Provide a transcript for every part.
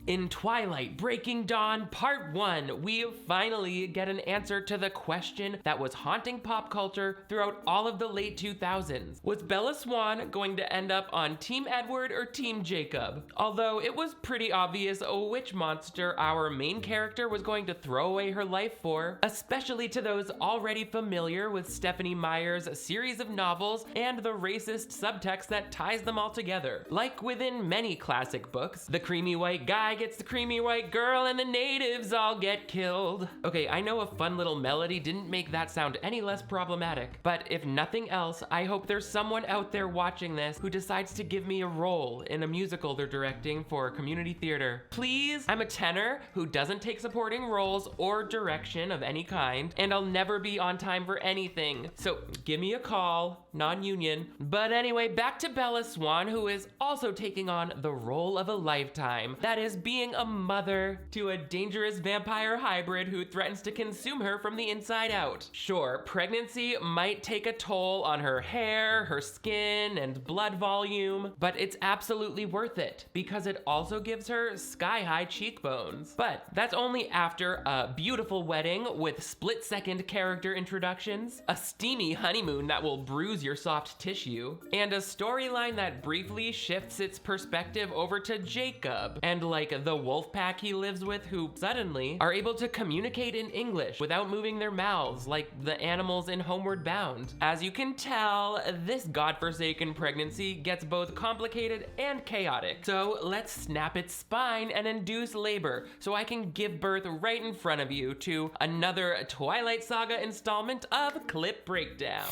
In Twilight Breaking Dawn Part 1, we finally get an answer to the question that was haunting pop culture throughout all of the late 2000s. Was Bella Swan going to end up on Team Edward or Team Jacob? Although it was pretty obvious which monster our main character was going to throw away her life for, especially to those already familiar with Stephenie Meyer's series of novels and the racist subtext that ties them all together. Like within many classic books, the creamy white guy gets the creamy white girl and the natives all get killed. Okay, I know a fun little melody didn't make that sound any less problematic, but if nothing else, I hope there's someone out there watching this who decides to give me a role in a musical they're directing for community theater. Please? I'm a tenor who doesn't take supporting roles or direction of any kind, and I'll never be on time for anything. So give me a call, non-union. But anyway, back to Bella Swan, who is also taking on the role of a lifetime. That is being a mother to a dangerous vampire hybrid who threatens to consume her from the inside out. Sure, pregnancy might take a toll on her hair, her skin, and blood volume, but it's absolutely worth it because it also gives her sky-high cheekbones. But that's only after a beautiful wedding with split-second character introductions, a steamy honeymoon that will bruise your soft tissue, and a storyline that briefly shifts its perspective over to Jacob and like the wolf pack he lives with, who suddenly are able to communicate in English without moving their mouths like the animals in Homeward Bound. As you can tell, this godforsaken pregnancy gets both complicated and chaotic. So let's snap its spine and induce labor so I can give birth right in front of you to another Twilight Saga installment of Clip Breakdown.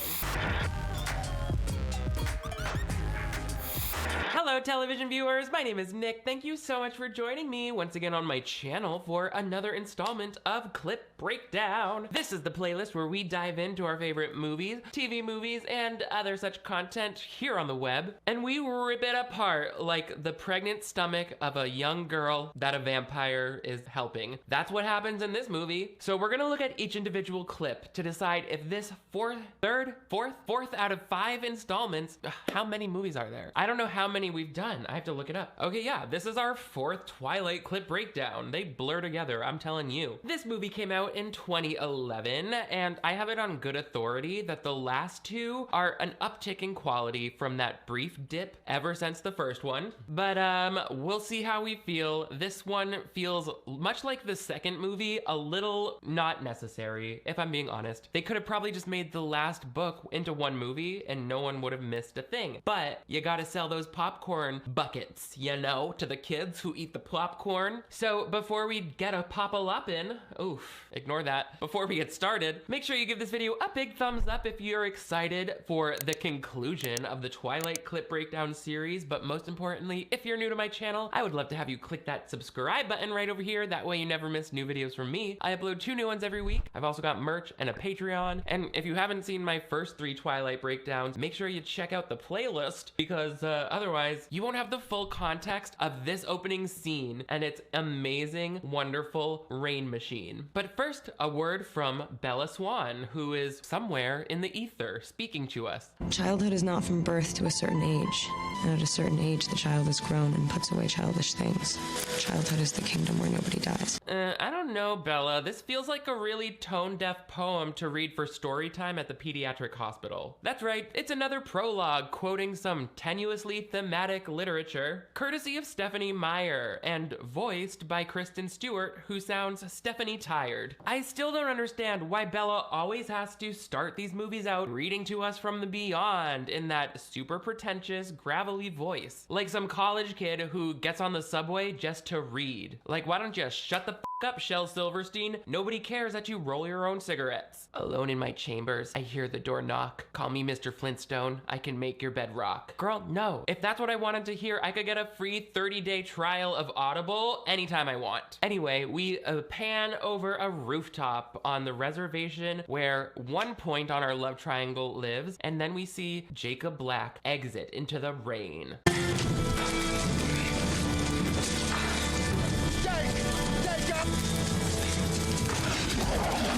Hello television viewers, my name is Nick. Thank you so much for joining me once again on my channel for another installment of Clip Breakdown. This is the playlist where we dive into our favorite movies, TV movies, and other such content here on the web, and we rip it apart like the pregnant stomach of a young girl that a vampire is helping. That's what happens in this movie. So we're gonna look at each individual clip to decide if this fourth out of 5 installments, how many movies are there? I don't know how many we've done. I have to look it up. Okay, yeah, this is our 4th Twilight Clip Breakdown. They blur together, I'm telling you. This movie came out in 2011, and I have it on good authority that the last 2 are an uptick in quality from that brief dip ever since the first one. But we'll see how we feel. This one feels much like the second movie, a little not necessary, if I'm being honest. They could have probably just made the last book into one movie and no one would have missed a thing. But you gotta sell those popcorn buckets, you know, to the kids who eat the popcorn. So before we get a pop-a-loppin', oof, ignore that. Before we get started, make sure you give this video a big thumbs up if you're excited for the conclusion of the Twilight Clip Breakdown series. But most importantly, if you're new to my channel, I would love to have you click that subscribe button right over here. That way you never miss new videos from me. I upload 2 new ones every week. I've also got merch and a Patreon. And if you haven't seen my first 3 Twilight breakdowns, make sure you check out the playlist because otherwise you won't have the full context of this opening scene and its amazing, wonderful rain machine. But first, a word from Bella Swan, who is somewhere in the ether speaking to us. Childhood is not from birth to a certain age, and at a certain age the child is grown and puts away childish things. Childhood is the kingdom where nobody dies. I don't know, Bella. This feels like a really tone-deaf poem to read for story time at the pediatric hospital. That's right, it's another prologue quoting some tenuously thematic literature, courtesy of Stephenie Meyer, and voiced by Kristen Stewart, who sounds Stephanie tired. I still don't understand why Bella always has to start these movies out reading to us from the beyond in that super pretentious, gravelly voice. Like some college kid who gets on the subway just to read. Like, why don't you shut the up, Shel Silverstein? Nobody cares that you roll your own cigarettes. Alone in my chambers, I hear the door knock. Call me Mr. Flintstone. I can make your bed rock. Girl, no. If that's what I wanted to hear, I could get a free 30-day trial of Audible anytime I want. Anyway, we pan over a rooftop on the reservation where one point on our love triangle lives, and then we see Jacob Black exit into the rain.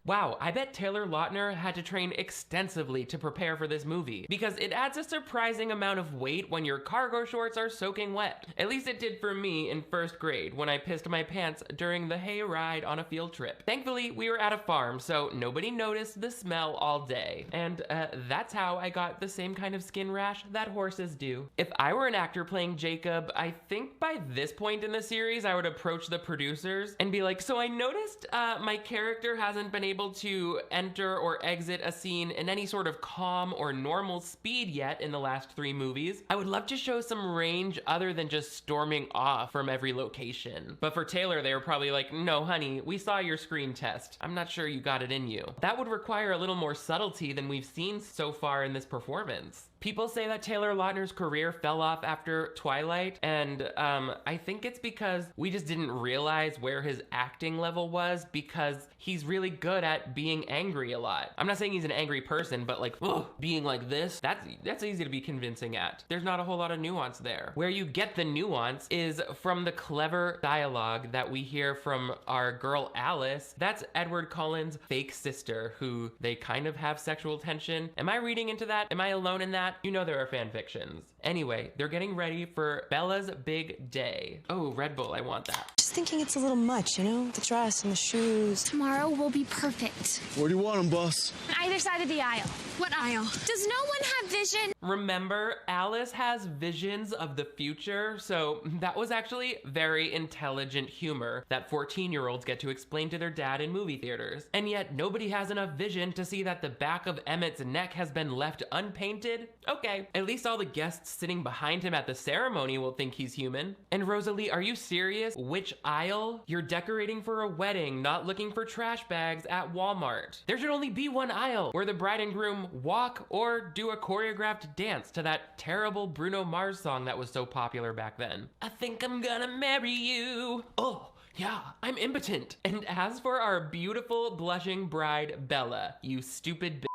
Wow, I bet Taylor Lautner had to train extensively to prepare for this movie, because it adds a surprising amount of weight when your cargo shorts are soaking wet. At least it did for me in first grade when I pissed my pants during the hay ride on a field trip. Thankfully, we were at a farm, so nobody noticed the smell all day. And that's how I got the same kind of skin rash that horses do. If I were an actor playing Jacob, I think by this point in the series, I would approach the producers and be like, so I noticed my character hasn't been able to enter or exit a scene in any sort of calm or normal speed yet in the last 3 movies. I would love to show some range other than just storming off from every location. But for Taylor, they were probably like, no, honey, we saw your screen test. I'm not sure you got it in you. That would require a little more subtlety than we've seen so far in this performance. People say that Taylor Lautner's career fell off after Twilight, and I think it's because we just didn't realize where his acting level was, because he's really good at being angry a lot. I'm not saying he's an angry person, but like, ugh, being like this, that's easy to be convincing at. There's not a whole lot of nuance there. Where you get the nuance is from the clever dialogue that we hear from our girl Alice. That's Edward Cullen's fake sister, who they kind of have sexual tension. Am I reading into that? Am I alone in that? You know there are fan fictions. Anyway, they're getting ready for Bella's big day. Oh, Red Bull, I want that. Just thinking it's a little much, you know? The dress and the shoes. Tomorrow will be perfect. Where do you want them, boss? Either side of the aisle. What aisle? Does no one have vision? Remember, Alice has visions of the future, so that was actually very intelligent humor that 14-year-olds get to explain to their dad in movie theaters. And yet, nobody has enough vision to see that the back of Emmett's neck has been left unpainted. Okay, at least all the guests sitting behind him at the ceremony will think he's human. And Rosalie, are you serious? Which aisle? You're decorating for a wedding, not looking for trash bags at Walmart. There should only be one aisle where the bride and groom walk or do a choreographed dance to that terrible Bruno Mars song that was so popular back then. I think I'm gonna marry you. Oh. Yeah, I'm impotent. And as for our beautiful blushing bride, Bella, you stupid bitch.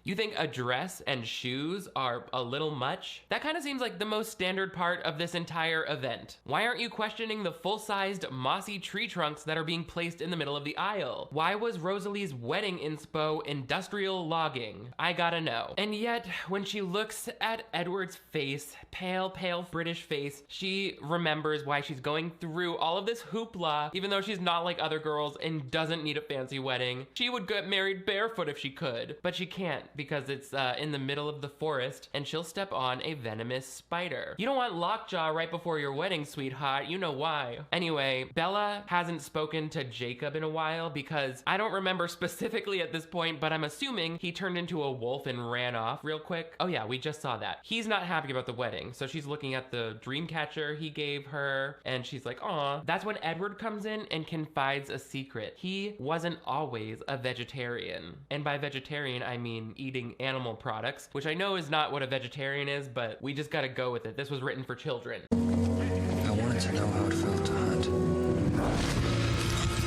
You think a dress and shoes are a little much? That kind of seems like the most standard part of this entire event. Why aren't you questioning the full-sized mossy tree trunks that are being placed in the middle of the aisle? Why was Rosalie's wedding inspo industrial logging? I gotta know. And yet, when she looks at Edward's face, pale British face, she remembers why she's going through all of this hoopla, even though she's not like other girls and doesn't need a fancy wedding. She would get married barefoot if she could, but she can't, because it's in the middle of the forest and she'll step on a venomous spider. You don't want lockjaw right before your wedding, sweetheart. You know why. Anyway, Bella hasn't spoken to Jacob in a while because I don't remember specifically at this point, but I'm assuming he turned into a wolf and ran off real quick. Oh yeah, we just saw that. He's not happy about the wedding, so she's looking at the dream catcher he gave her and she's like, aw. That's when Edward comes in and confides a secret. He wasn't always a vegetarian. And by vegetarian, I mean eating animal products, which I know is not what a vegetarian is, but we just gotta go with it. This was written for children. I wanted to know how it felt to hunt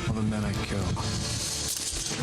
all the men I killed.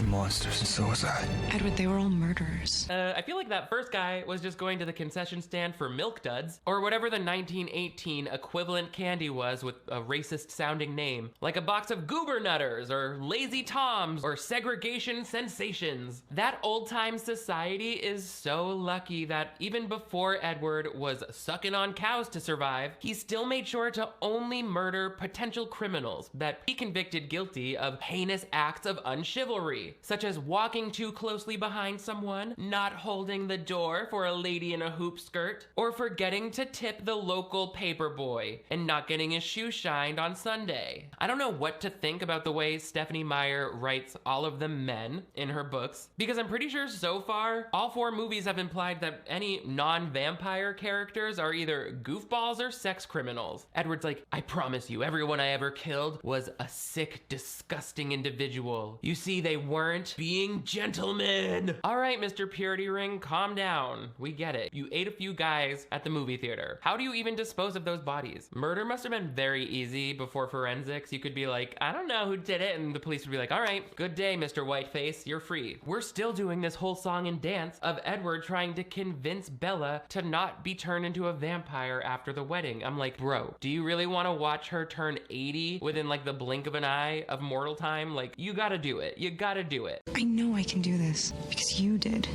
Monsters, and so was I. Edward, they were all murderers. I feel like that first guy was just going to the concession stand for Milk Duds, or whatever the 1918 equivalent candy was with a racist sounding name, like a box of Goober Nutters, or Lazy Toms, or Segregation Sensations. That old-time society is so lucky that even before Edward was sucking on cows to survive, he still made sure to only murder potential criminals that he convicted guilty of heinous acts of unchivalry, such as walking too closely behind someone, not holding the door for a lady in a hoop skirt, or forgetting to tip the local paper boy and not getting his shoe shined on Sunday. I don't know what to think about the way Stephenie Meyer writes all of the men in her books, because I'm pretty sure so far, all 4 movies have implied that any non-vampire characters are either goofballs or sex criminals. Edward's like, I promise you, everyone I ever killed was a sick, disgusting individual. You see, they weren't being gentlemen. All right, Mr. Purity Ring, calm down. We get it. You ate a few guys at the movie theater. How do you even dispose of those bodies? Murder must have been very easy before forensics. You could be like, I don't know who did it, and the police would be like, all right, good day, Mr. Whiteface, you're free. We're still doing this whole song and dance of Edward trying to convince Bella to not be turned into a vampire after the wedding. I'm like, bro, do you really want to watch her turn 80 within like the blink of an eye of mortal time? Like, you gotta do it. You gotta do it. it. I know I can do this because you did.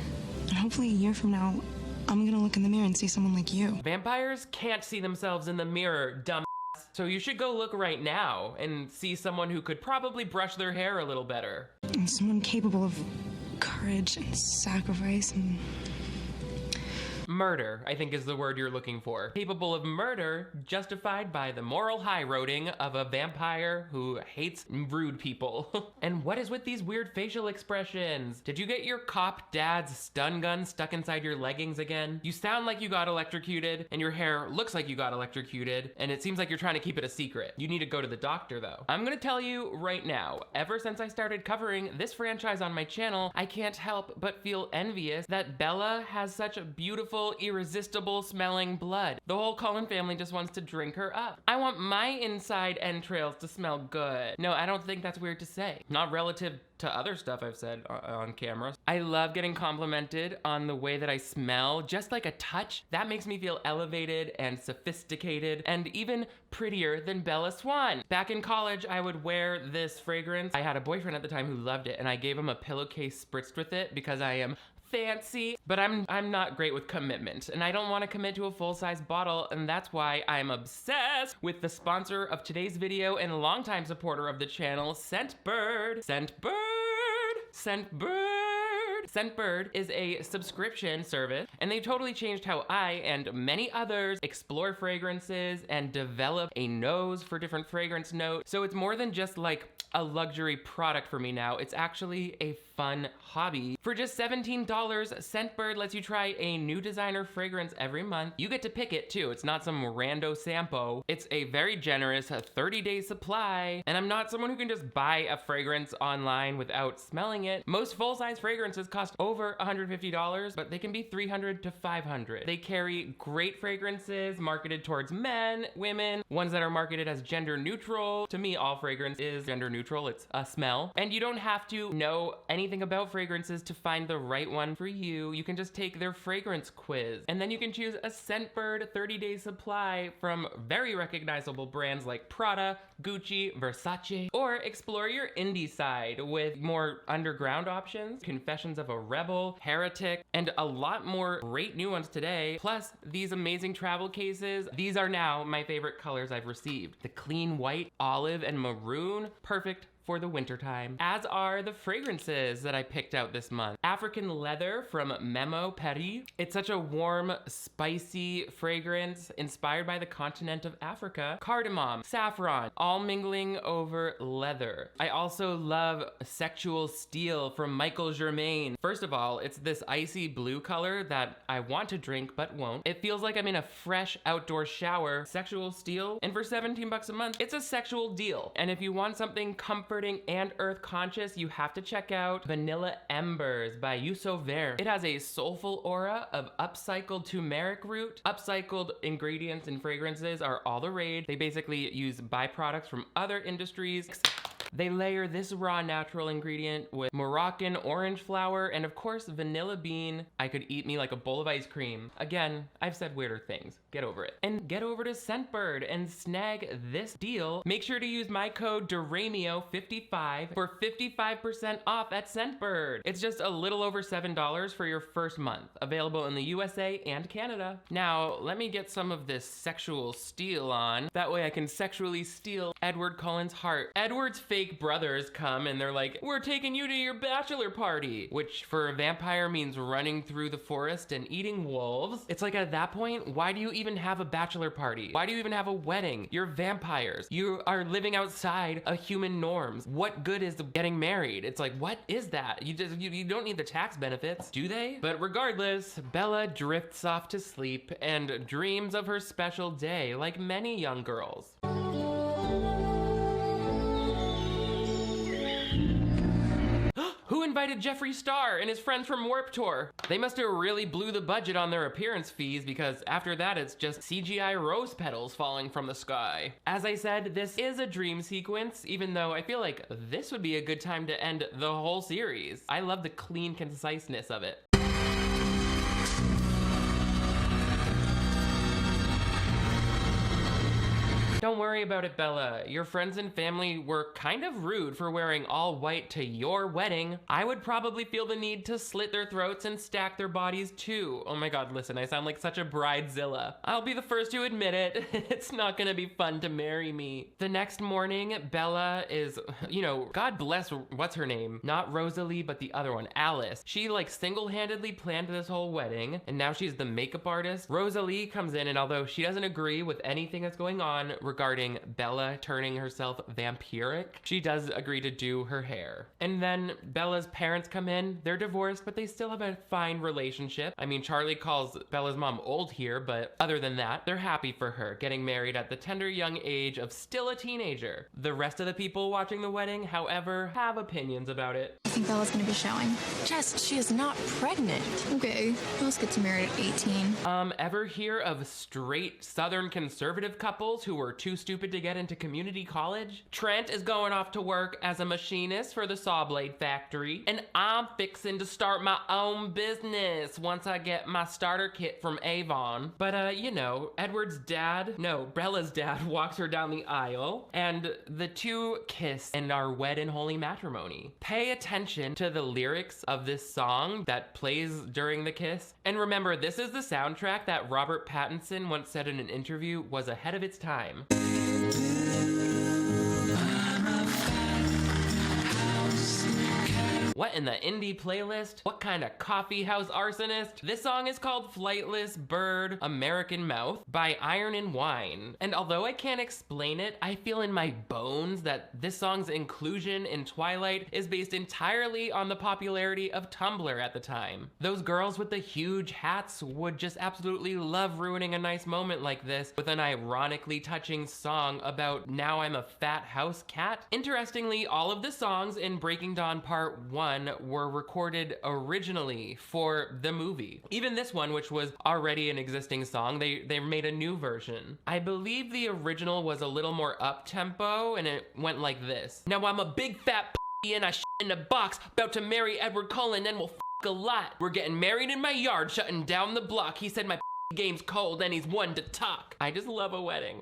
And hopefully a year from now, I'm gonna look in the mirror and see someone like you. Vampires can't see themselves in the mirror, dumb. So you should go look right now and see someone who could probably brush their hair a little better. And someone capable of courage and sacrifice and... Murder, I think, is the word you're looking for. Capable of murder, justified by the moral high roading of a vampire who hates rude people. And what is with these weird facial expressions? Did you get your cop dad's stun gun stuck inside your leggings again? You sound like you got electrocuted, and your hair looks like you got electrocuted, and it seems like you're trying to keep it a secret. You need to go to the doctor, though. I'm gonna tell you right now, ever since I started covering this franchise on my channel, I can't help but feel envious that Bella has such a beautiful, irresistible smelling blood. The whole Cullen family just wants to drink her up. I want my inside entrails to smell good. No, I don't think that's weird to say. Not relative to other stuff I've said on camera. I love getting complimented on the way that I smell, just like a touch. That makes me feel elevated and sophisticated and even prettier than Bella Swan. Back in college, I would wear this fragrance. I had a boyfriend at the time who loved it, and I gave him a pillowcase spritzed with it because I am fancy, but I'm not great with commitment, and I don't want to commit to a full-size bottle, and that's why I'm obsessed with the sponsor of today's video and longtime supporter of the channel, Scentbird. Scentbird! Scentbird! Scentbird is a subscription service, and they've totally changed how I and many others explore fragrances and develop a nose for different fragrance notes. So it's more than just like a luxury product for me now. It's actually a fun hobby. For just $17, Scentbird lets you try a new designer fragrance every month. You get to pick it too. It's not some rando sample. It's a very generous 30-day supply. And I'm not someone who can just buy a fragrance online without smelling it. Most full-size fragrances cost over $150, but they can be $300 to $500. They carry great fragrances marketed towards men, women, ones that are marketed as gender neutral. To me, all fragrance is gender neutral. It's a smell. And you don't have to know anything about fragrances to find the right one for you. You can just take their fragrance quiz, and then you can choose a Scentbird 30-day supply from very recognizable brands like Prada, Gucci, Versace, or explore your indie side with more underground options, Confessions of a Rebel, Heretic, and a lot more great new ones today, plus these amazing travel cases. These are now my favorite colors I've received. The clean white, olive, and maroon, perfect for the wintertime, as are the fragrances that I picked out this month. African Leather from Memo Paris. It's such a warm, spicy fragrance inspired by the continent of Africa. Cardamom, saffron, all mingling over leather. I also love Sexual Steel from Michael Germain. First of all, it's this icy blue color that I want to drink but won't. It feels like I'm in a fresh outdoor shower. Sexual Steel, and for 17 bucks a month, it's a sexual deal. And if you want something comforting and earth conscious, you have to check out Vanilla Embers by Yuso Vert. It has a soulful aura of upcycled turmeric root. Upcycled ingredients in fragrances are all the rage. They basically use byproducts from other industries. They layer this raw natural ingredient with Moroccan orange flower and of course vanilla bean. I could eat me like a bowl of ice cream. Again, I've said weirder things. Get over it. And get over to Scentbird and snag this deal. Make sure to use my code DORAMIO55 for 55% off at Scentbird. It's just a little over $7 for your first month. Available in the USA and Canada. Now, let me get some of this Sexual Steel on. That way I can sexually steal Edward Cullen's heart. Edward's fake brothers come and they're like, we're taking you to your bachelor party, which for a vampire means running through the forest and eating wolves. It's like at that point, why do you even have a bachelor party? Why do you even have a wedding? You're vampires. You are living outside of human norms. What good is getting married? It's like, what is that? You don't need the tax benefits, do they? But regardless, Bella drifts off to sleep and dreams of her special day like many young girls. Who invited Jeffree Star and his friends from Warped Tour? They must have really blew the budget on their appearance fees, because after that it's just CGI rose petals falling from the sky. As I said, this is a dream sequence, even though I feel like this would be a good time to end the whole series. I love the clean conciseness of it. Don't worry about it, Bella. Your friends and family were kind of rude for wearing all white to your wedding. I would probably feel the need to slit their throats and stack their bodies too. Oh my god, listen, I sound like such a bridezilla. I'll be the first to admit it. It's not gonna be fun to marry me. The next morning, Bella is, God bless, what's her name? Not Rosalie, but the other one, Alice. She like single-handedly planned this whole wedding, and now she's the makeup artist. Rosalie comes in, and although she doesn't agree with anything that's going on regarding Bella turning herself vampiric, she does agree to do her hair. And then Bella's parents come in. They're divorced, but they still have a fine relationship. I mean, Charlie calls Bella's mom old here, but other than that, they're happy for her, getting married at the tender young age of still a teenager. The rest of the people watching the wedding, however, have opinions about it. I think Bella's gonna be showing. Jess, she is not pregnant. Okay, most gets married at 18. Ever hear of straight Southern conservative couples who were too stupid to get into community college? Trent is going off to work as a machinist for the saw blade factory, and I'm fixing to start my own business once I get my starter kit from Avon. But Bella's dad walks her down the aisle, and the two kiss and are wed in holy matrimony. Pay attention to the lyrics of this song that plays during the kiss. And remember, this is the soundtrack that Robert Pattinson once said in an interview was ahead of its time. What in the indie playlist? What kind of coffee house arsonist? This song is called Flightless Bird American Mouth by Iron and Wine. And although I can't explain it, I feel in my bones that this song's inclusion in Twilight is based entirely on the popularity of Tumblr at the time. Those girls with the huge hats would just absolutely love ruining a nice moment like this with an ironically touching song about now I'm a fat house cat. Interestingly, all of the songs in Breaking Dawn Part 1 were recorded originally for the movie. Even this one, which was already an existing song, they made a new version. I believe the original was a little more up-tempo, and it went like this. Now I'm a big fat p***y and I shit in a box, about to marry Edward Cullen and we'll f*** a lot. We're getting married in my yard, shutting down the block. He said my game's cold and he's one to talk. I just love a wedding.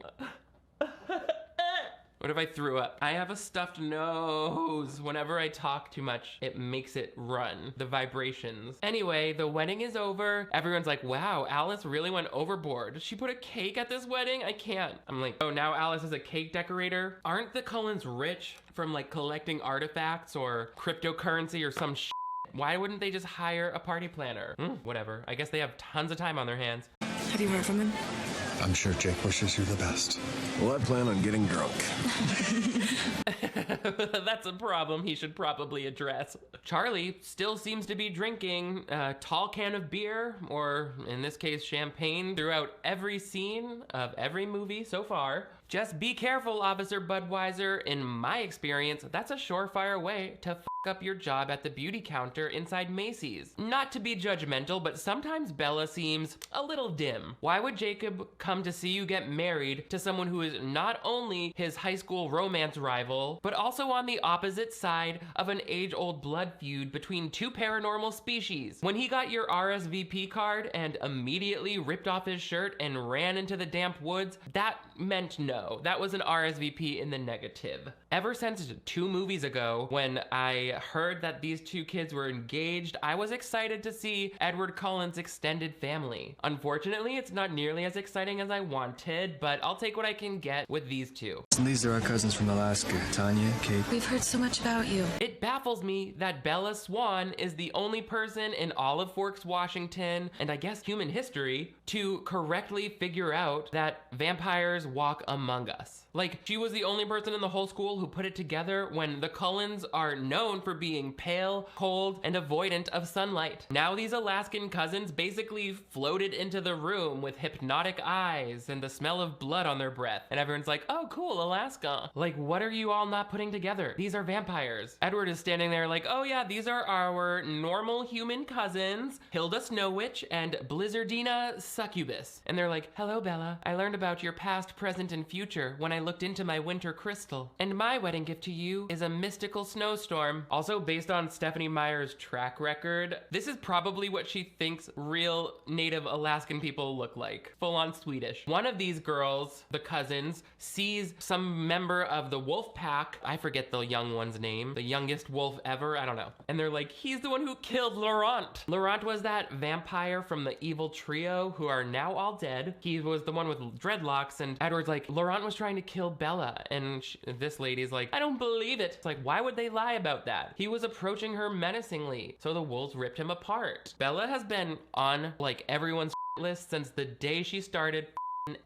What if I threw up? I have a stuffed nose. Whenever I talk too much, it makes it run. The vibrations. Anyway, the wedding is over. Everyone's like, wow, Alice really went overboard. Did she put a cake at this wedding? I can't. I'm like, oh, now Alice is a cake decorator? Aren't the Cullens rich from like collecting artifacts or cryptocurrency or some shit? Why wouldn't they just hire a party planner? Whatever. I guess they have tons of time on their hands. Have you heard from him? I'm sure Jake wishes you the best. Well, I plan on getting drunk. That's a problem he should probably address. Charlie still seems to be drinking a tall can of beer, or in this case, champagne, throughout every scene of every movie so far. Just be careful, Officer Budweiser. In my experience, that's a surefire way to up your job at the beauty counter inside Macy's. Not to be judgmental, but sometimes Bella seems a little dim. Why would Jacob come to see you get married to someone who is not only his high school romance rival, but also on the opposite side of an age-old blood feud between two paranormal species? When he got your RSVP card and immediately ripped off his shirt and ran into the damp woods, that meant no. That was an RSVP in the negative. Ever since 2 movies ago, when I heard that these 2 kids were engaged, I was excited to see Edward Cullen's extended family. Unfortunately, it's not nearly as exciting as I wanted, but I'll take what I can get with these 2. And these are our cousins from Alaska, Tanya, Kate. We've heard so much about you. It baffles me that Bella Swan is the only person in all of Forks, Washington, and I guess human history, to correctly figure out that vampires walk among us. Like, she was the only person in the whole school who put it together when the Cullens are known for being pale, cold, and avoidant of sunlight. Now these Alaskan cousins basically floated into the room with hypnotic eyes and the smell of blood on their breath. And everyone's like, oh cool, Alaska. Like, what are you all not putting together? These are vampires. Edward is standing there like, oh yeah, these are our normal human cousins, Hilda Snow Witch and Blizzardina Succubus. And they're like, hello Bella, I learned about your past, present, and future when I looked into my winter crystal. And my wedding gift to you is a mystical snowstorm. Also, based on Stephenie Meyer's track record, this is probably what she thinks real native Alaskan people look like. Full on Swedish. One of these girls, the cousins, sees some member of the wolf pack. I forget the young one's name. The youngest wolf ever. I don't know. And they're like, he's the one who killed Laurent. Laurent was that vampire from the evil trio who are now all dead. He was the one with dreadlocks, and Edward's like, Laurent was trying to kill Bella. And this lady's like, I don't believe it. It's like, why would they lie about that? He was approaching her menacingly. So the wolves ripped him apart. Bella has been on like everyone's list since the day she started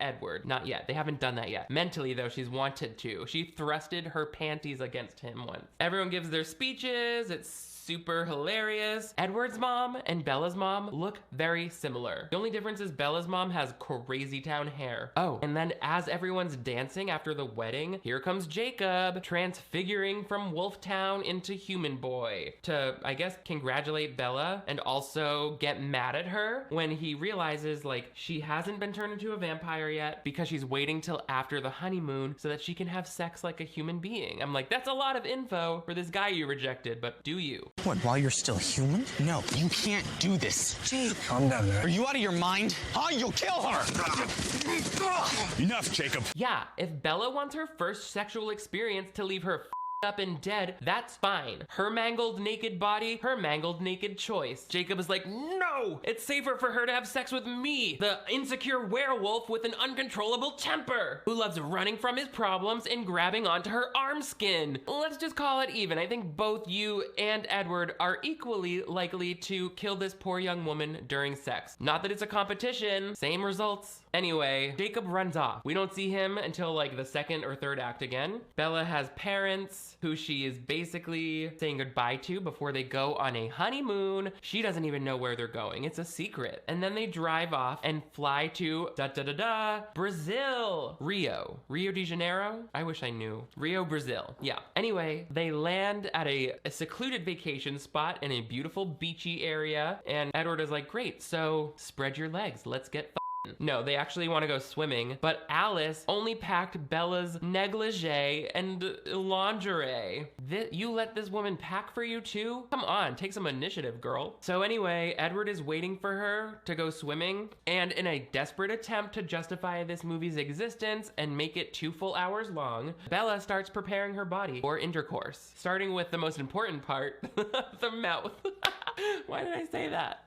Edward. Not yet. They haven't done that yet. Mentally, though, she's wanted to. She thrusted her panties against him once. Everyone gives their speeches. It's super hilarious. Edward's mom and Bella's mom look very similar. The only difference is Bella's mom has crazy town hair. Oh, and then as everyone's dancing after the wedding, here comes Jacob, transfiguring from Wolf Town into human boy to, I guess, congratulate Bella and also get mad at her when he realizes, like, she hasn't been turned into a vampire yet because she's waiting till after the honeymoon so that she can have sex like a human being. I'm like, that's a lot of info for this guy you rejected, but do you? What, while you're still human? No, you can't do this. Jake. Calm down, man. Are you out of your mind? Huh? You'll kill her! Enough, Jacob. Yeah, if Bella wants her first sexual experience to leave her up and dead, that's fine. Her mangled naked body, her mangled naked choice. Jacob is like, no! It's safer for her to have sex with me, the insecure werewolf with an uncontrollable temper, who loves running from his problems and grabbing onto her arm skin. Let's just call it even. I think both you and Edward are equally likely to kill this poor young woman during sex. Not that it's a competition, same results. Anyway, Jacob runs off. We don't see him until like the second or third act again. Bella has parents who she is basically saying goodbye to before they go on a honeymoon. She doesn't even know where they're going. It's a secret. And then they drive off and fly to Brazil. Rio de Janeiro? I wish I knew. Rio, Brazil. Yeah. Anyway, they land at a secluded vacation spot in a beautiful beachy area. And Edward is like, great, so spread your legs. Let's get No, they actually want to go swimming, but Alice only packed Bella's negligee and lingerie. You let this woman pack for you too? Come on, take some initiative, girl. So anyway, Edward is waiting for her to go swimming, and in a desperate attempt to justify this movie's existence and make it 2 full hours long, Bella starts preparing her body for intercourse, starting with the most important part, the mouth. Why did I say that?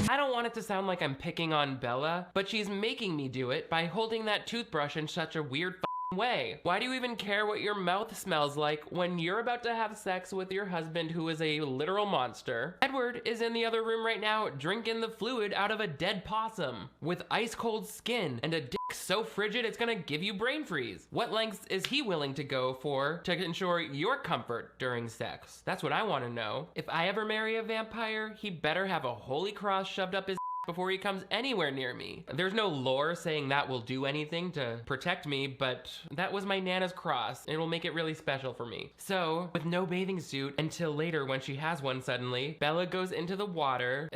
I don't want it to sound like I'm picking on Bella, but she's making me do it by holding that toothbrush in such a weird way. Why do you even care what your mouth smells like when you're about to have sex with your husband who is a literal monster? Edward is in the other room right now drinking the fluid out of a dead possum with ice cold skin and a dick so frigid it's gonna give you brain freeze. What lengths is he willing to go for to ensure your comfort during sex? That's what I want to know. If I ever marry a vampire, he better have a holy cross shoved up his before he comes anywhere near me. There's no lore saying that will do anything to protect me, but that was my Nana's cross, and it will make it really special for me. So, with no bathing suit until later when she has one suddenly, Bella goes into the water.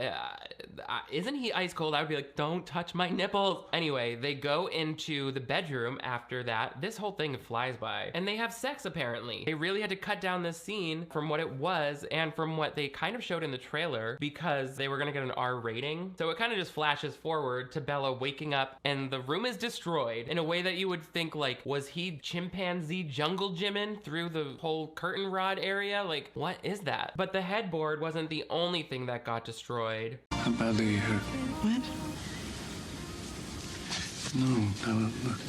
Isn't he ice cold? I would be like, don't touch my nipples. Anyway, they go into the bedroom after that. This whole thing flies by, and they have sex apparently. They really had to cut down this scene from what it was and from what they kind of showed in the trailer because they were gonna get an R rating. So it kind of just flashes forward to Bella waking up and the room is destroyed in a way that you would think, like, was he chimpanzee jungle gymming through the whole curtain rod area? Like, what is that? But the headboard wasn't the only thing that got destroyed. How badly are you hurt? What? No, Bella, look.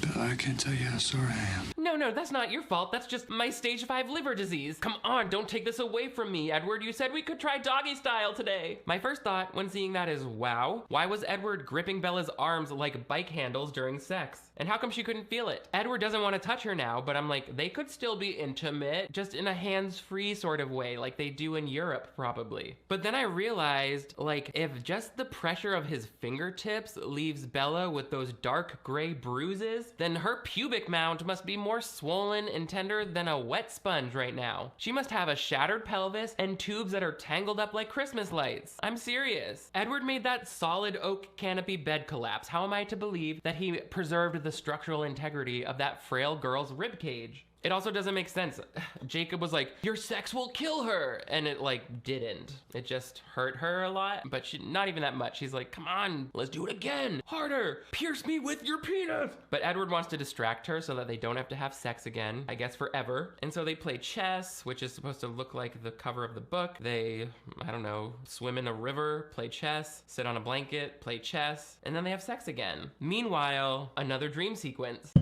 Bella, I can't tell you how sorry I am. No, that's not your fault. That's just my stage 5 liver disease. Come on, don't take this away from me, Edward. You said we could try doggy style today. My first thought when seeing that is, wow, why was Edward gripping Bella's arms like bike handles during sex? And how come she couldn't feel it? Edward doesn't want to touch her now, but I'm like, they could still be intimate, just in a hands-free sort of way, like they do in Europe, probably. But then I realized, like, if just the pressure of his fingertips leaves Bella with those dark gray bruises, then her pubic mound must be more swollen and tender than a wet sponge right now. She must have a shattered pelvis and tubes that are tangled up like Christmas lights. I'm serious. Edward made that solid oak canopy bed collapse. How am I to believe that he preserved the structural integrity of that frail girl's ribcage? It also doesn't make sense. Jacob was like, your sex will kill her. And it like didn't. It just hurt her a lot, but not even that much. She's like, come on, let's do it again. Harder, pierce me with your penis. But Edward wants to distract her so that they don't have to have sex again, I guess forever. And so they play chess, which is supposed to look like the cover of the book. They, I don't know, swim in a river, play chess, sit on a blanket, play chess, and then they have sex again. Meanwhile, another dream sequence.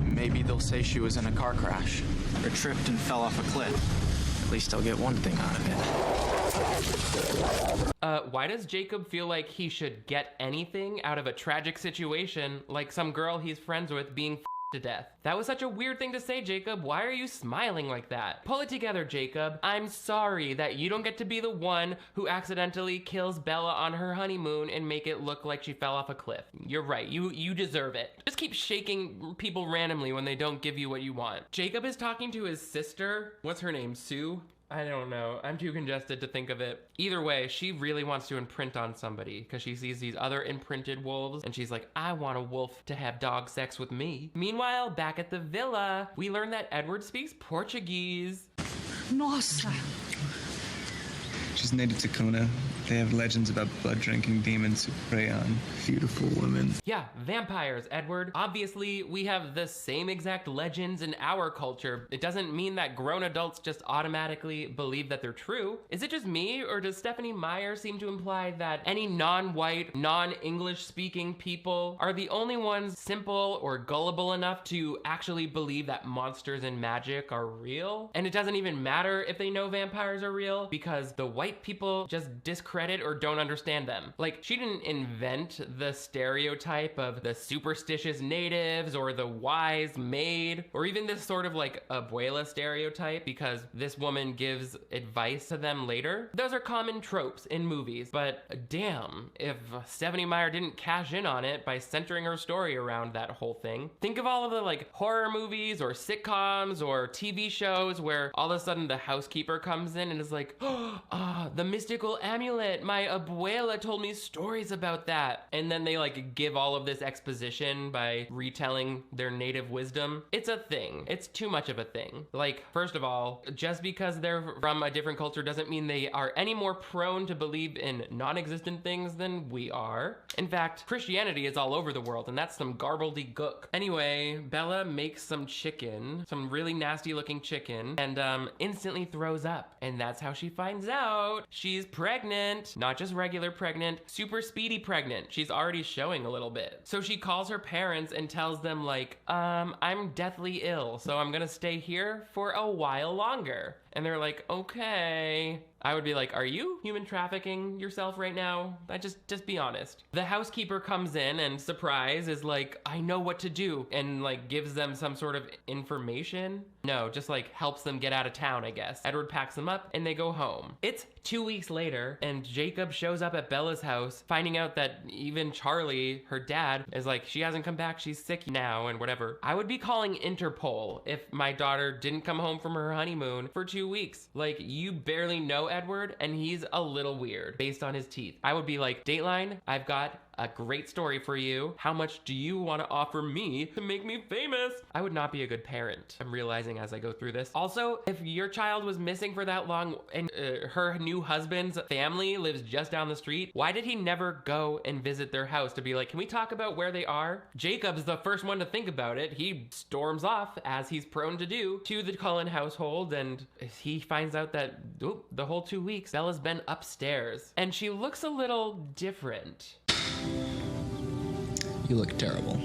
Maybe they'll say she was in a car crash or tripped and fell off a cliff. At least I'll get one thing out of it. Why does Jacob feel like he should get anything out of a tragic situation, like some girl he's friends with being to death? That was such a weird thing to say, Jacob. Why are you smiling like that? Pull it together, Jacob. I'm sorry that you don't get to be the one who accidentally kills Bella on her honeymoon and make it look like she fell off a cliff. You're right. You deserve it. Just keep shaking people randomly when they don't give you what you want. Jacob is talking to his sister. What's her name? Sue? I don't know. I'm too congested to think of it. Either way, she really wants to imprint on somebody because she sees these other imprinted wolves and she's like, I want a wolf to have dog sex with me. Meanwhile, back at the villa, we learn that Edward speaks Portuguese. Nossa. She's native to Kona. They have legends about blood-drinking demons who prey on beautiful women. Yeah, vampires, Edward. Obviously, we have the same exact legends in our culture. It doesn't mean that grown adults just automatically believe that they're true. Is it just me, or does Stephenie Meyer seem to imply that any non-white, non-English speaking people are the only ones simple or gullible enough to actually believe that monsters and magic are real? And it doesn't even matter if they know vampires are real, because the white people just discredit or don't understand them. Like, she didn't invent the stereotype of the superstitious natives or the wise maid, or even this sort of like abuela stereotype because this woman gives advice to them later. Those are common tropes in movies, but damn, if Stephenie Meyer didn't cash in on it by centering her story around that whole thing. Think of all of the like horror movies or sitcoms or TV shows where all of a sudden the housekeeper comes in and is like, oh, the mystical amulet. My abuela told me stories about that. And then they like give all of this exposition by retelling their native wisdom. It's a thing. It's too much of a thing. Like, first of all, just because they're from a different culture doesn't mean they are any more prone to believe in non-existent things than we are. In fact, Christianity is all over the world, and that's some garbledy-gook. Anyway, Bella makes some chicken, some really nasty looking chicken, and instantly throws up. And that's how she finds out she's pregnant. Not just regular pregnant, super speedy pregnant. She's already showing a little bit. So she calls her parents and tells them like, I'm deathly ill, so I'm gonna stay here for a while longer. And they're like, okay. I would be like, are you human trafficking yourself right now? Just be honest. The housekeeper comes in and surprise is like, I know what to do, and like gives them some sort of information. No, just like helps them get out of town, I guess. Edward packs them up and they go home. It's 2 weeks later and Jacob shows up at Bella's house, finding out that even Charlie, her dad, is like, she hasn't come back, she's sick now and whatever. I would be calling Interpol if my daughter didn't come home from her honeymoon for 2 weeks. Like, you barely know Edward and he's a little weird based on his teeth. I would be like, Dateline, I've got a great story for you. How much do you want to offer me to make me famous? I would not be a good parent. I'm realizing as I go through this. Also, if your child was missing for that long and her new husband's family lives just down the street, why did he never go and visit their house to be like, can we talk about where they are? Jacob's the first one to think about it. He storms off, as he's prone to do, to the Cullen household, and he finds out that the whole 2 weeks, Bella's been upstairs. And she looks a little different. You look terrible.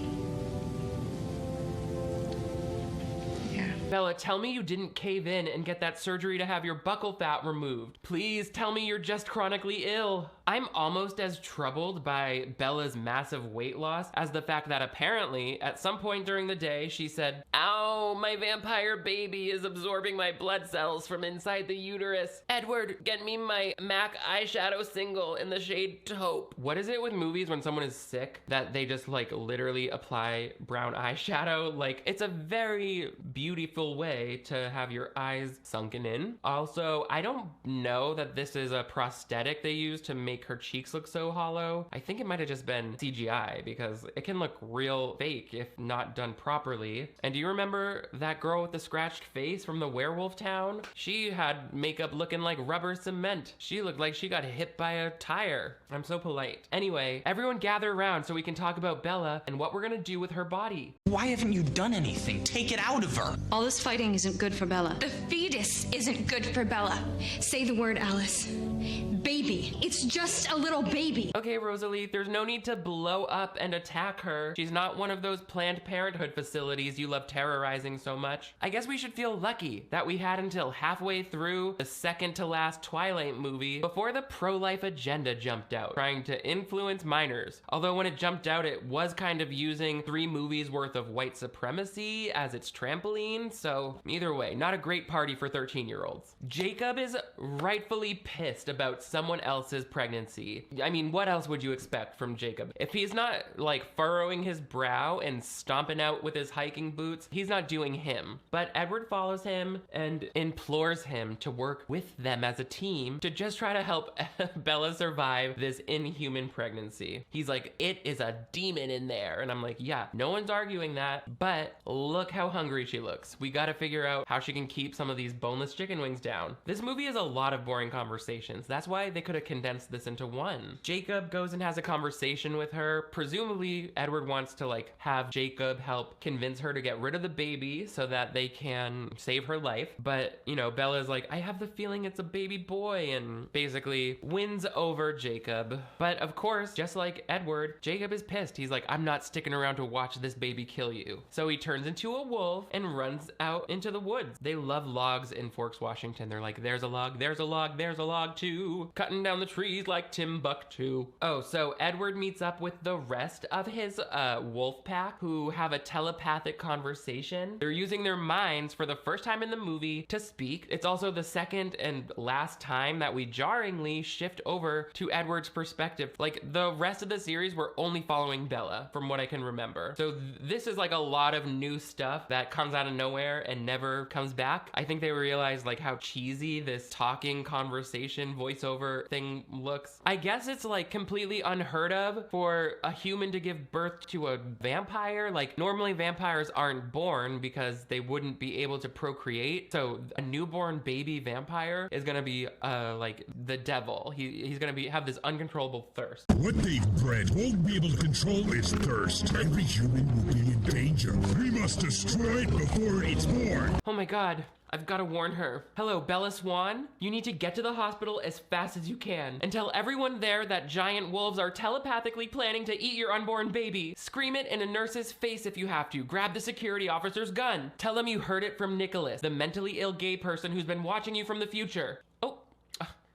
Yeah. Bella, tell me you didn't cave in and get that surgery to have your buccal fat removed. Please tell me you're just chronically ill. I'm almost as troubled by Bella's massive weight loss as the fact that apparently at some point during the day she said, ow, no, my vampire baby is absorbing my blood cells from inside the uterus. Edward, get me my MAC eyeshadow single in the shade taupe. What is it with movies when someone is sick that they just like literally apply brown eyeshadow? Like, it's a very beautiful way to have your eyes sunken in. Also, I don't know that this is a prosthetic they use to make her cheeks look so hollow. I think it might have just been CGI because it can look real fake if not done properly. And do you remember that girl with the scratched face from the werewolf town? She had makeup looking like rubber cement. She looked like she got hit by a tire. I'm so polite. Anyway, everyone gather around so we can talk about Bella and what we're gonna do with her body. Why haven't you done anything? Take it out of her. All this fighting isn't good for Bella. The fetus isn't good for Bella. Say the word, Alice. Baby. It's just a little baby. Okay, Rosalie, there's no need to blow up and attack her. She's not one of those Planned Parenthood facilities you love terrorizing so much. I guess we should feel lucky that we had until halfway through the second to last Twilight movie before the pro-life agenda jumped out, trying to influence minors. Although when it jumped out, it was kind of using 3 movies worth of white supremacy as its trampoline, so either way, not a great party for 13-year-olds. Jacob is rightfully pissed about someone else's pregnancy. I mean, what else would you expect from Jacob? If he's not like furrowing his brow and stomping out with his hiking boots, he's not doing him. But Edward follows him and implores him to work with them as a team to just try to help Bella survive this inhuman pregnancy. He's like, it is a demon in there. And I'm like, yeah, no one's arguing that, but look how hungry she looks. We gotta figure out how she can keep some of these boneless chicken wings down. This movie is a lot of boring conversations. That's why they could have condensed this into one. Jacob goes and has a conversation with her. Presumably, Edward wants to like have Jacob help convince her to get rid of the baby so that they can save her life. But, you know, Bella's like, I have the feeling it's a baby boy, and basically wins over Jacob. But of course, just like Edward, Jacob is pissed. He's like, I'm not sticking around to watch this baby kill you. So he turns into a wolf and runs out into the woods. They love logs in Forks, Washington. They're like, there's a log, there's a log, there's a log too. Cutting down the trees like Timbuktu. Oh, so Edward meets up with the rest of his wolf pack who have a telepathic conversation. They're using their minds for the first time in the movie to speak. It's also the second and last time that we jarringly shift over to Edward's perspective. Like, the rest of the series, we're only following Bella from what I can remember. So this is like a lot of new stuff that comes out of nowhere and never comes back. I think they realized like how cheesy this talking conversation voiceover thing looks. I guess it's like completely unheard of for a human to give birth to a vampire. Like, normally vampires aren't born because they wouldn't be able to procreate. So a newborn baby vampire is gonna be like the devil. He's gonna have this uncontrollable thirst. What they've bred won't be able to control its thirst. Every human will be in danger. We must destroy it before it's born. Oh my god. I've got to warn her. Hello, Bella Swan. You need to get to the hospital as fast as you can and tell everyone there that giant wolves are telepathically planning to eat your unborn baby. Scream it in a nurse's face if you have to. Grab the security officer's gun. Tell them you heard it from Nicholas, the mentally ill gay person who's been watching you from the future. Oh.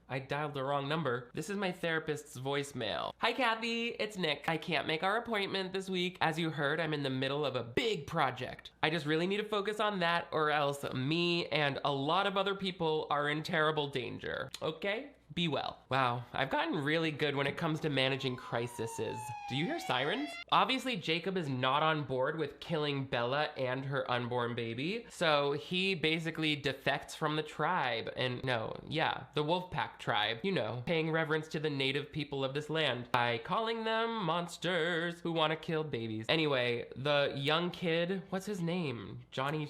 I dialed the wrong number. This is my therapist's voicemail. Hi, Kathy, it's Nick. I can't make our appointment this week. As you heard, I'm in the middle of a big project. I just really need to focus on that or else me and a lot of other people are in terrible danger. Okay? Be well. Wow, I've gotten really good when it comes to managing crises. Do you hear sirens? Obviously, Jacob is not on board with killing Bella and her unborn baby, so he basically defects from the tribe. And the Wolfpack tribe, you know, paying reverence to the native people of this land by calling them monsters who want to kill babies. Anyway, the young kid, what's his name? Johnny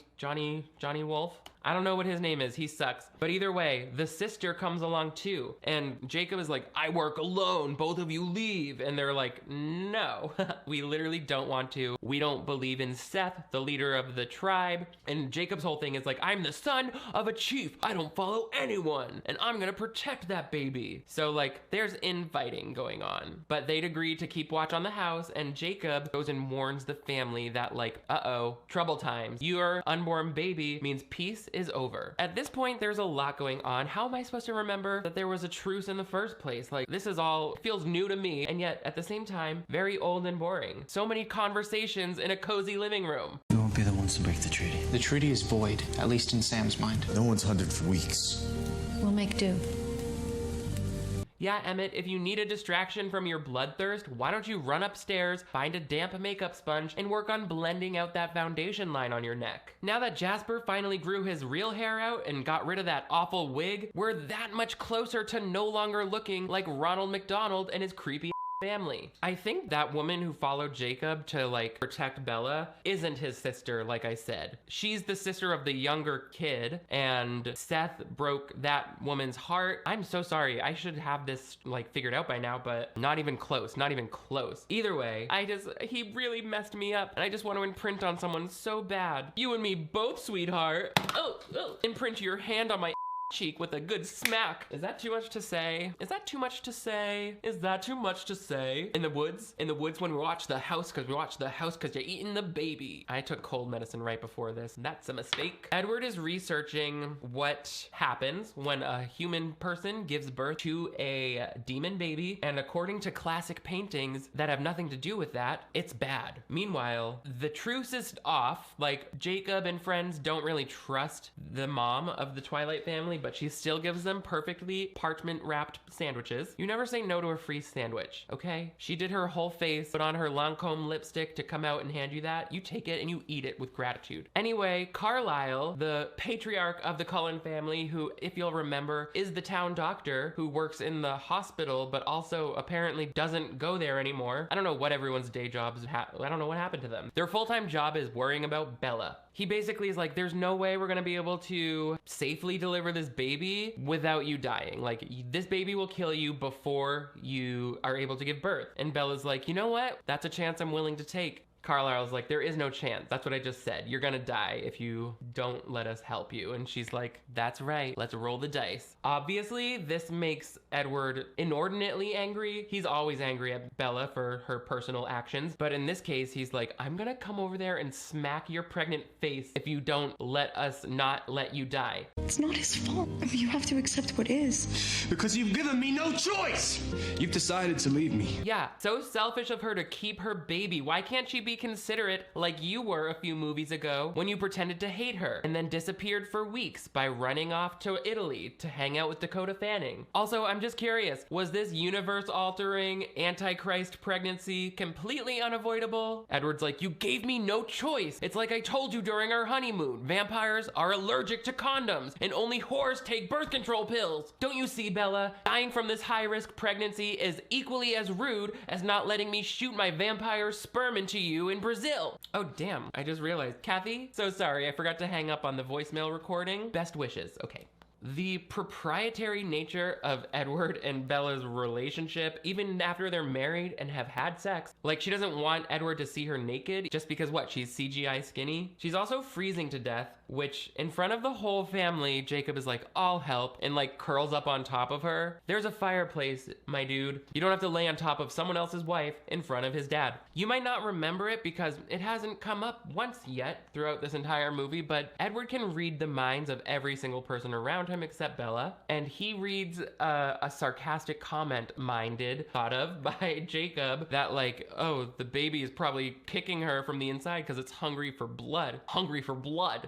Wolf? I don't know what his name is. He sucks. But either way, the sister comes along too. And Jacob is like, I work alone. Both of you leave. And they're like, no, we literally don't want to. We don't believe in Seth, the leader of the tribe. And Jacob's whole thing is like, I'm the son of a chief. I don't follow anyone. And I'm going to protect that baby. So like, there's infighting going on. But they'd agree to keep watch on the house. And Jacob goes and warns the family that like, trouble times. Your unborn baby means peace is over. At this point, there's a lot going on. How am I supposed to remember that there was a truce in the first place? Like, this is all feels new to me, and yet at the same time, very old and boring. So many conversations in a cozy living room. We won't be the ones to break the treaty. The treaty is void, at least in Sam's mind. No one's hunted for weeks. We'll make do. Yeah, Emmett, if you need a distraction from your bloodthirst, why don't you run upstairs, find a damp makeup sponge, and work on blending out that foundation line on your neck. Now that Jasper finally grew his real hair out and got rid of that awful wig, we're that much closer to no longer looking like Ronald McDonald and his creepy family. I think that woman who followed Jacob to like protect Bella isn't his sister, like I said. She's the sister of the younger kid, and Seth broke that woman's heart. I'm so sorry. I should have this like figured out by now, but not even close, not even close. Either way, he really messed me up, and I just want to imprint on someone so bad. You and me both, sweetheart. Oh, imprint your hand on my cheek with a good smack. Is that too much to say? Is that too much to say? Is that too much to say? In the woods when we watch The House, because you're eating the baby. I took cold medicine right before this. That's a mistake. Edward is researching what happens when a human person gives birth to a demon baby, and according to classic paintings that have nothing to do with that, it's bad. Meanwhile, the truce is off. Like, Jacob and friends don't really trust the mom of the Twilight family, but she still gives them perfectly parchment wrapped sandwiches. You never say no to a free sandwich, okay? She did her whole face, put on her Lancome lipstick to come out and hand you that. You take it and you eat it with gratitude. Anyway, Carlisle, the patriarch of the Cullen family, who, if you'll remember, is the town doctor who works in the hospital, but also apparently doesn't go there anymore. I don't know what everyone's day jobs I don't know what happened to them. Their full-time job is worrying about Bella. He basically is like, there's no way we're gonna be able to safely deliver this baby without you dying. Like, this baby will kill you before you are able to give birth. And Bella's like, you know what? That's a chance I'm willing to take. Carlisle's like, there is no chance. That's what I just said. You're gonna die if you don't let us help you. And she's like, that's right. Let's roll the dice. Obviously, this makes Edward inordinately angry. He's always angry at Bella for her personal actions. But in this case, he's like, I'm gonna come over there and smack your pregnant face if you don't let us not let you die. It's not his fault. I mean, you have to accept what is. Because you've given me no choice! You've decided to leave me. Yeah, so selfish of her to keep her baby. Why can't she be considerate like you were a few movies ago when you pretended to hate her and then disappeared for weeks by running off to Italy to hang out with Dakota Fanning? Also, I'm just curious, was this universe-altering Antichrist pregnancy completely unavoidable? Edward's like, you gave me no choice. It's like I told you during our honeymoon. Vampires are allergic to condoms and only whores take birth control pills. Don't you see, Bella? Dying from this high-risk pregnancy is equally as rude as not letting me shoot my vampire sperm into you in Brazil. Oh, damn. I just realized. Kathy, so sorry. I forgot to hang up on the voicemail recording. Best wishes. Okay. The proprietary nature of Edward and Bella's relationship, even after they're married and have had sex, like she doesn't want Edward to see her naked just because what, she's CGI skinny? She's also freezing to death, which in front of the whole family, Jacob is like, I'll help, and like curls up on top of her. There's a fireplace, my dude. You don't have to lay on top of someone else's wife in front of his dad. You might not remember it because it hasn't come up once yet throughout this entire movie, but Edward can read the minds of every single person around him except Bella, and he reads a sarcastic comment thought of by Jacob that like, oh, the baby is probably kicking her from the inside because it's hungry for blood.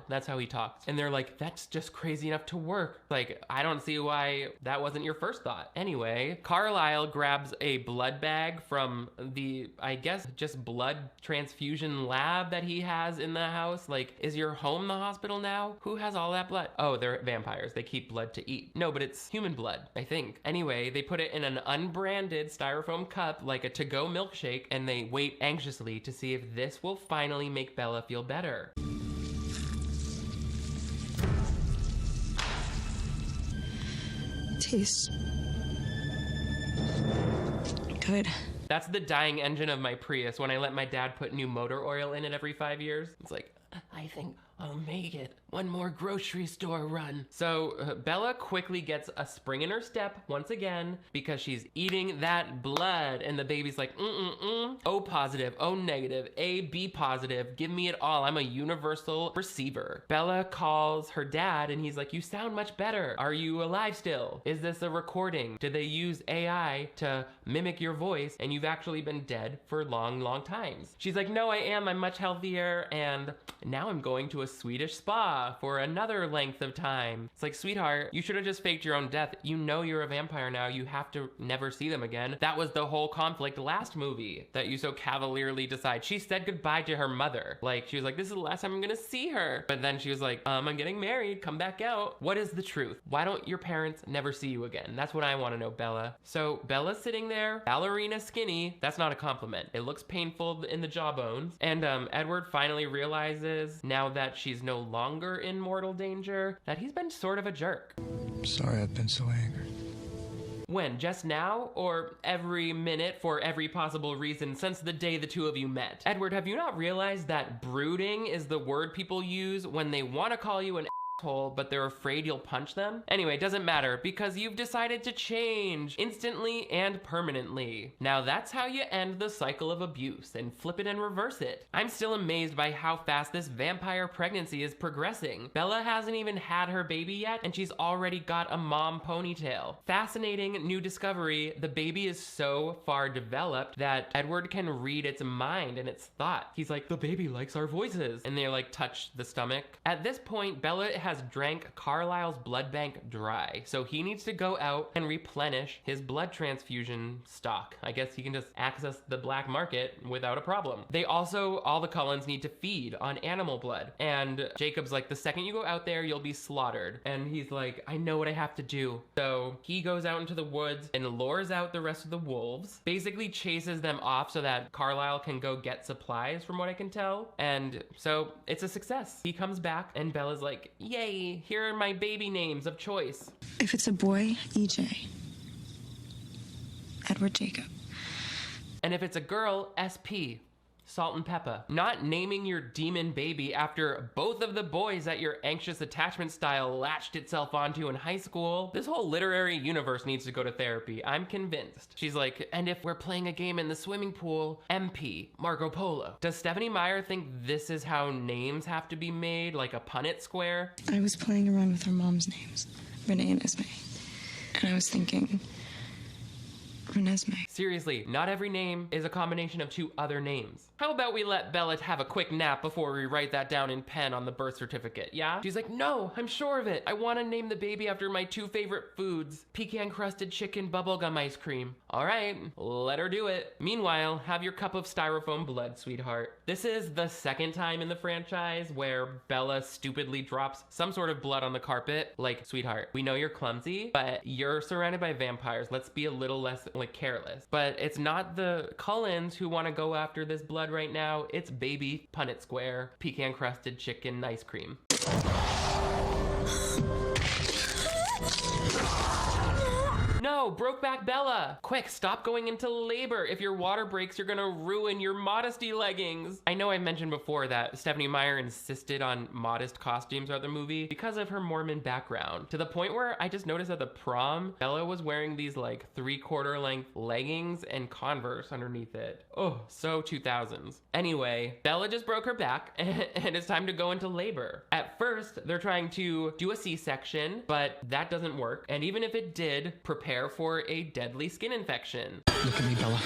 That's how he talks. And they're like, that's just crazy enough to work. Like, I don't see why that wasn't your first thought. Anyway, Carlisle grabs a blood bag from the, I guess, just blood transfusion lab that he has in the house. Like, is your home the hospital now? Who has all that blood? Oh, they're vampires. They keep blood to eat. No, but it's human blood, I think. Anyway, they put it in an unbranded styrofoam cup like a to-go milkshake, and they wait anxiously to see if this will finally make Bella feel better. Tastes good. That's the dying engine of my Prius when I let my dad put new motor oil in it every 5 years. It's like, I think I'll make it. one more grocery store run. So Bella quickly gets a spring in her step once again because she's eating that blood, and the baby's like, O positive, O negative, A, B positive, give me it all. I'm a universal receiver. Bella calls her dad and he's like, you sound much better. Are you alive still? Is this a recording? Did they use AI to mimic your voice and you've actually been dead for long, long times? She's like, no, I am. I'm much healthier, and now I'm going to a Swedish spa for another length of time. It's like, sweetheart, you should have just faked your own death. You know you're a vampire now. You have to never see them again. That was the whole conflict last movie that you so cavalierly decide. She said goodbye to her mother. Like, she was like, this is the last time I'm gonna see her. But then she was like, I'm getting married. Come back out. What is the truth? Why don't your parents never see you again? That's what I want to know, Bella. So Bella's sitting there, ballerina skinny. That's not a compliment. It looks painful in the jawbones. And Edward finally realizes, now that she's no longer in mortal danger, that he's been sort of a jerk. Sorry I've been so angry. When? Just now? Or every minute for every possible reason since the day the two of you met? Edward, have you not realized that brooding is the word people use when they want to call you an asshole, but they're afraid you'll punch them? Anyway, it doesn't matter because you've decided to change instantly and permanently. Now that's how you end the cycle of abuse and flip it and reverse it. I'm still amazed by how fast this vampire pregnancy is progressing. Bella hasn't even had her baby yet and she's already got a mom ponytail. Fascinating new discovery. The baby is so far developed that Edward can read its mind and its thought. He's like, the baby likes our voices. And they like touch the stomach. At this point, Bella has drank Carlisle's blood bank dry, so he needs to go out and replenish his blood transfusion stock. I guess he can just access the black market without a problem. They also, all the Cullens need to feed on animal blood, and Jacob's like, the second you go out there, you'll be slaughtered. And he's like, I know what I have to do. So he goes out into the woods and lures out the rest of the wolves, basically chases them off so that Carlisle can go get supplies, from what I can tell. And so it's a success. He comes back and Bella's like, yay, here are my baby names of choice. If it's a boy, EJ. Edward Jacob. And if it's a girl, SP. Salt and Pepper. Not naming your demon baby after both of the boys that your anxious attachment style latched itself onto in high school. This whole literary universe needs to go to therapy. I'm convinced. She's like, and if we're playing a game in the swimming pool, MP, Marco Polo. Does Stephenie Meyer think this is how names have to be made, like a Punnett square? I was playing around with her mom's names, Renee and Esme. And I was thinking, Renesmee. Seriously, not every name is a combination of two other names. How about we let Bella have a quick nap before we write that down in pen on the birth certificate, yeah? She's like, no, I'm sure of it. I want to name the baby after my two favorite foods, pecan-crusted chicken bubblegum ice cream. All right, let her do it. Meanwhile, have your cup of styrofoam blood, sweetheart. This is the second time in the franchise where Bella stupidly drops some sort of blood on the carpet. Like, sweetheart, we know you're clumsy, but you're surrounded by vampires. Let's be a little less careless. But it's not the Cullens who want to go after this blood right now. It's baby Punnett Square pecan crusted chicken ice cream. No, Brokeback Bella! Quick, stop going into labor. If your water breaks, you're gonna ruin your modesty leggings. I know I mentioned before that Stephenie Meyer insisted on modest costumes throughout the movie because of her Mormon background, to the point where I just noticed at the prom, Bella was wearing these like 3/4 length leggings and Converse underneath it. Oh, so 2000s. Anyway, Bella just broke her back and it's time to go into labor. At first, they're trying to do a C-section, but that doesn't work. And even if it did, prepare for a deadly skin infection. Look at me, Bella.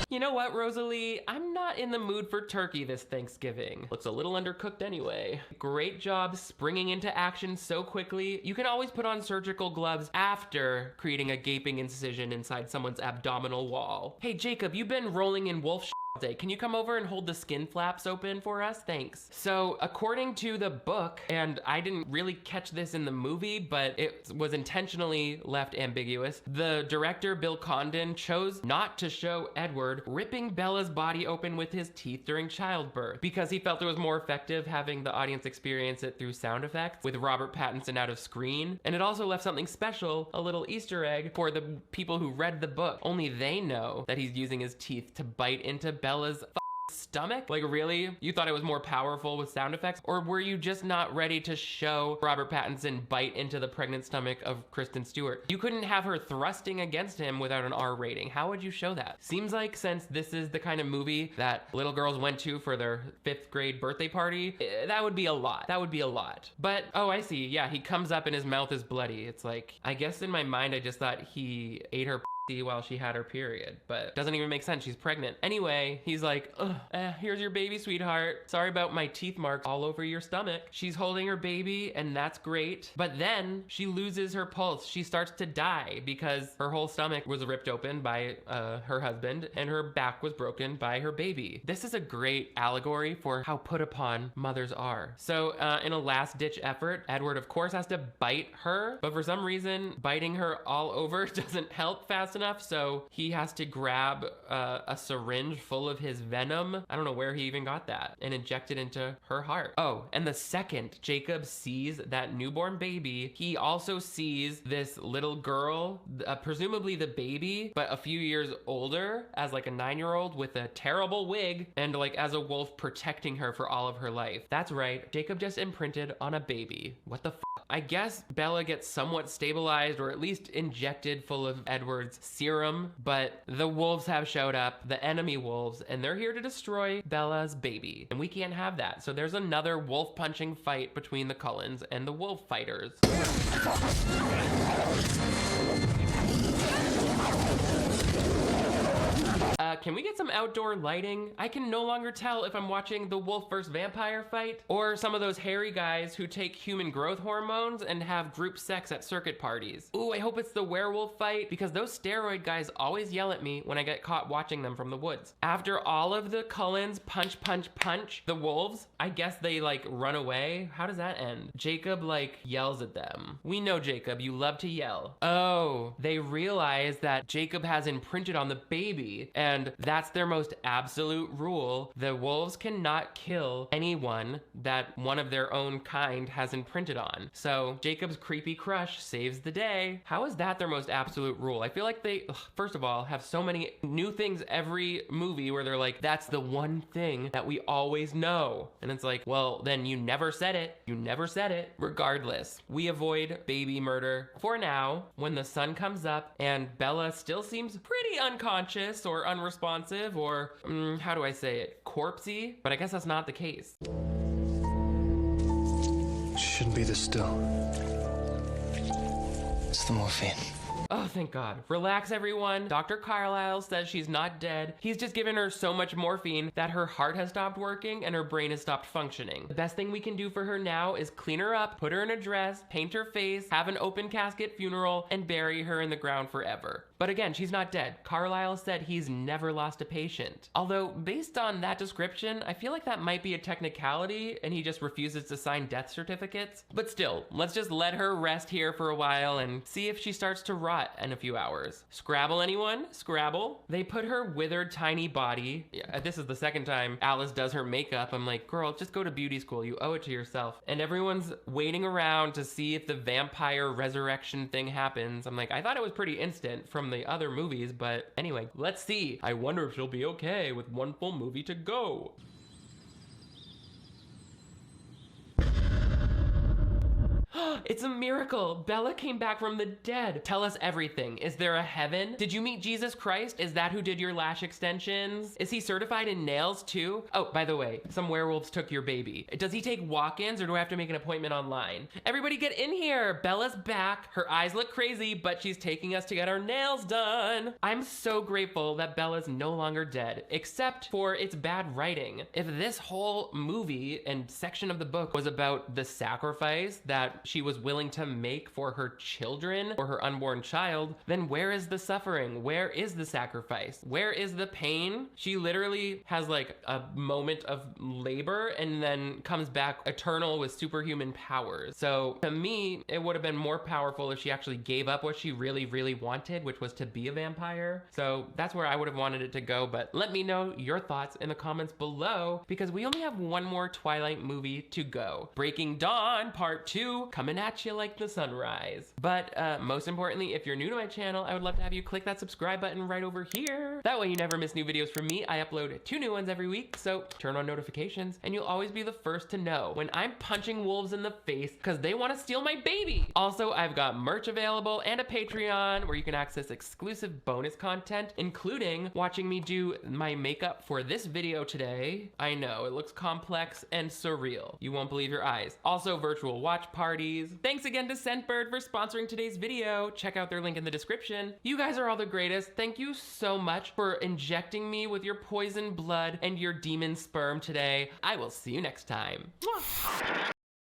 You know what, Rosalie? I'm not in the mood for turkey this Thanksgiving. Looks a little undercooked anyway. Great job springing into action so quickly. You can always put on surgical gloves after creating a gaping incision inside someone's abdominal wall. Hey, Jacob, you've been rolling in wolf day. Can you come over and hold the skin flaps open for us? Thanks. So according to the book, and I didn't really catch this in the movie, but it was intentionally left ambiguous, the director Bill Condon chose not to show Edward ripping Bella's body open with his teeth during childbirth because he felt it was more effective having the audience experience it through sound effects with Robert Pattinson out of screen. And it also left something special, a little Easter egg for the people who read the book. Only they know that he's using his teeth to bite into Bella's stomach? Like, really? You thought it was more powerful with sound effects? Or were you just not ready to show Robert Pattinson bite into the pregnant stomach of Kristen Stewart? You couldn't have her thrusting against him without an R rating. How would you show that? Seems like since this is the kind of movie that little girls went to for their 5th grade birthday party, that would be a lot. That would be a lot. But, oh, I see. Yeah, he comes up and his mouth is bloody. It's like, I guess in my mind, I just thought he ate her while she had her period, but doesn't even make sense. She's pregnant. Anyway, he's like, here's your baby, sweetheart. Sorry about my teeth marks all over your stomach. She's holding her baby, and that's great. But then she loses her pulse. She starts to die because her whole stomach was ripped open by her husband, and her back was broken by her baby. This is a great allegory for how put upon mothers are. So in a last-ditch effort, Edward, of course, has to bite her, but for some reason, biting her all over doesn't help fast enough, so he has to grab a syringe full of his venom. I don't know where he even got that, and inject it into her heart. Oh, and the second Jacob sees that newborn baby, he also sees this little girl, presumably the baby, but a few years older, as like a 9-year-old with a terrible wig, and like as a wolf protecting her for all of her life. That's right, Jacob just imprinted on a baby. What the f? I guess Bella gets somewhat stabilized, or at least injected full of Edward's serum, but the wolves have showed up, the enemy wolves, and they're here to destroy Bella's baby. And we can't have that. So there's another wolf punching fight between the Cullens and the wolf fighters. Can we get some outdoor lighting? I can no longer tell if I'm watching the wolf vs. vampire fight or some of those hairy guys who take human growth hormones and have group sex at circuit parties. Ooh, I hope it's the werewolf fight because those steroid guys always yell at me when I get caught watching them from the woods. After all of the Cullens punch the wolves, I guess they like run away. How does that end? Jacob like yells at them. We know, Jacob, you love to yell. Oh, they realize that Jacob has imprinted on the baby, and that's their most absolute rule. The wolves cannot kill anyone that one of their own kind has imprinted on. So Jacob's creepy crush saves the day. How is that their most absolute rule? I feel like they, first of all, have so many new things every movie where they're like, that's the one thing that we always know. And it's like, well, then you never said it. You never said it. Regardless, we avoid baby murder for now. When the sun comes up and Bella still seems pretty unconscious or unresponsive or, how do I say it, corpsey? But I guess that's not the case. Shouldn't be this still. It's the morphine. Oh, thank God. Relax, everyone. Dr. Carlisle says she's not dead. He's just given her so much morphine that her heart has stopped working and her brain has stopped functioning. The best thing we can do for her now is clean her up, put her in a dress, paint her face, have an open casket funeral, and bury her in the ground forever. But again, she's not dead. Carlisle said he's never lost a patient. Although, based on that description, I feel like that might be a technicality and he just refuses to sign death certificates. But still, let's just let her rest here for a while and see if she starts to rot in a few hours. Scrabble, anyone? Scrabble? They put her withered tiny body. Yeah, this is the second time Alice does her makeup. I'm like, girl, just go to beauty school. You owe it to yourself. And everyone's waiting around to see if the vampire resurrection thing happens. I'm like, I thought it was pretty instant from the other movies, but anyway, let's see. I wonder if she'll be okay with one full movie to go. It's a miracle. Bella came back from the dead. Tell us everything. Is there a heaven? Did you meet Jesus Christ? Is that who did your lash extensions? Is he certified in nails too? Oh, by the way, some werewolves took your baby. Does he take walk-ins or do I have to make an appointment online? Everybody get in here. Bella's back. Her eyes look crazy, but she's taking us to get our nails done. I'm so grateful that Bella's no longer dead, except for its bad writing. If this whole movie and section of the book was about the sacrifice that she was willing to make for her children or her unborn child, then where is the suffering? Where is the sacrifice? Where is the pain? She literally has like a moment of labor and then comes back eternal with superhuman powers. So to me, it would have been more powerful if she actually gave up what she really, really wanted, which was to be a vampire. So that's where I would have wanted it to go. But let me know your thoughts in the comments below because we only have one more Twilight movie to go. Breaking Dawn Part 2 coming at you like the sunrise. But most importantly, if you're new to my channel, I would love to have you click that subscribe button right over here. That way you never miss new videos from me. I upload 2 new ones every week, so turn on notifications and you'll always be the first to know when I'm punching wolves in the face because they want to steal my baby. Also, I've got merch available and a Patreon where you can access exclusive bonus content, including watching me do my makeup for this video today. I know, it looks complex and surreal. You won't believe your eyes. Also, virtual watch parties. Thanks again to Scentbird for sponsoring today's video. Check out their link in the description. You guys are all the greatest. Thank you so much for injecting me with your poison blood and your demon sperm today. I will see you next time. Mwah.